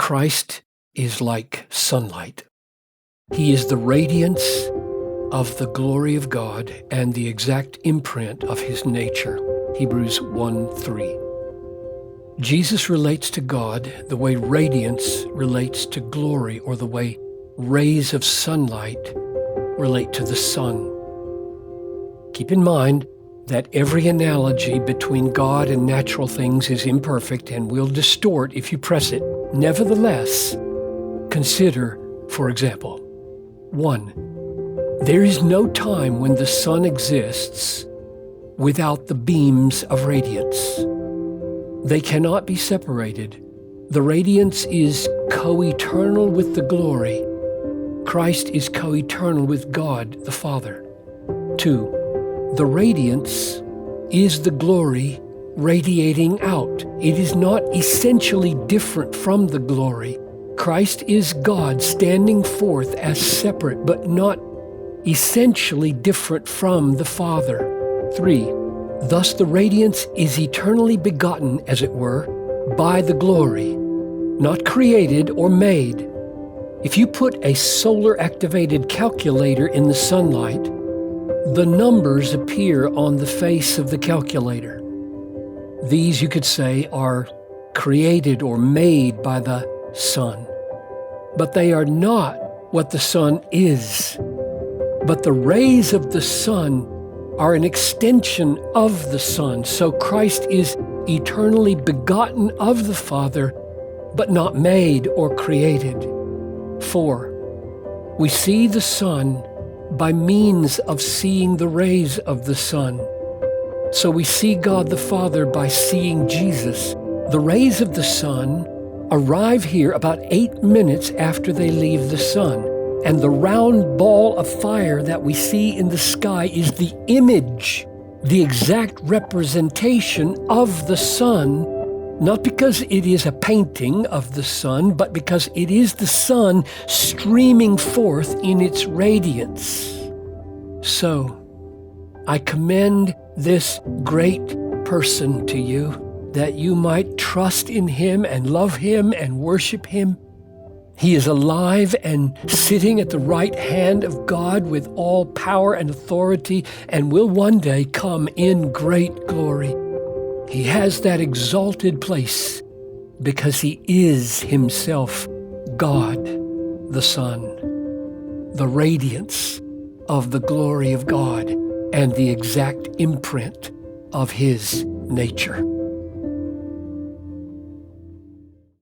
Christ is like sunlight. He is the radiance of the glory of God and the exact imprint of his nature. Hebrews 1:3. Jesus relates to God the way radiance relates to glory, or the way rays of sunlight relate to the sun. Keep in mind that every analogy between God and natural things is imperfect and will distort if you press it. Nevertheless, consider, for example, 1. There is no time when the sun exists without the beams of radiance. They cannot be separated. The radiance is co-eternal with the glory. Christ is co-eternal with God the Father. 2. The radiance is the glory radiating out. It is not essentially different from the glory. Christ is God standing forth as separate, but not essentially different from the Father. 3. Thus the radiance is eternally begotten, as it were, by the glory, not created or made. If you put a solar-activated calculator in the sunlight, the numbers appear on the face of the calculator. These, you could say, are created or made by the sun. But they are not what the sun is. But the rays of the sun are an extension of the sun. So Christ is eternally begotten of the Father, but not made or created. 4. We see the sun by means of seeing the rays of the sun. So we see God the Father by seeing Jesus. The rays of the sun arrive here about 8 minutes after they leave the sun. And the round ball of fire that we see in the sky is the image, the exact representation of the sun, not because it is a painting of the sun, but because it is the sun streaming forth in its radiance. So, I commend this great person to you, that you might trust in him and love him and worship him. He is alive and sitting at the right hand of God with all power and authority, and will one day come in great glory. He has that exalted place because he is himself God, the Son, the radiance of the glory of God and the exact imprint of his nature.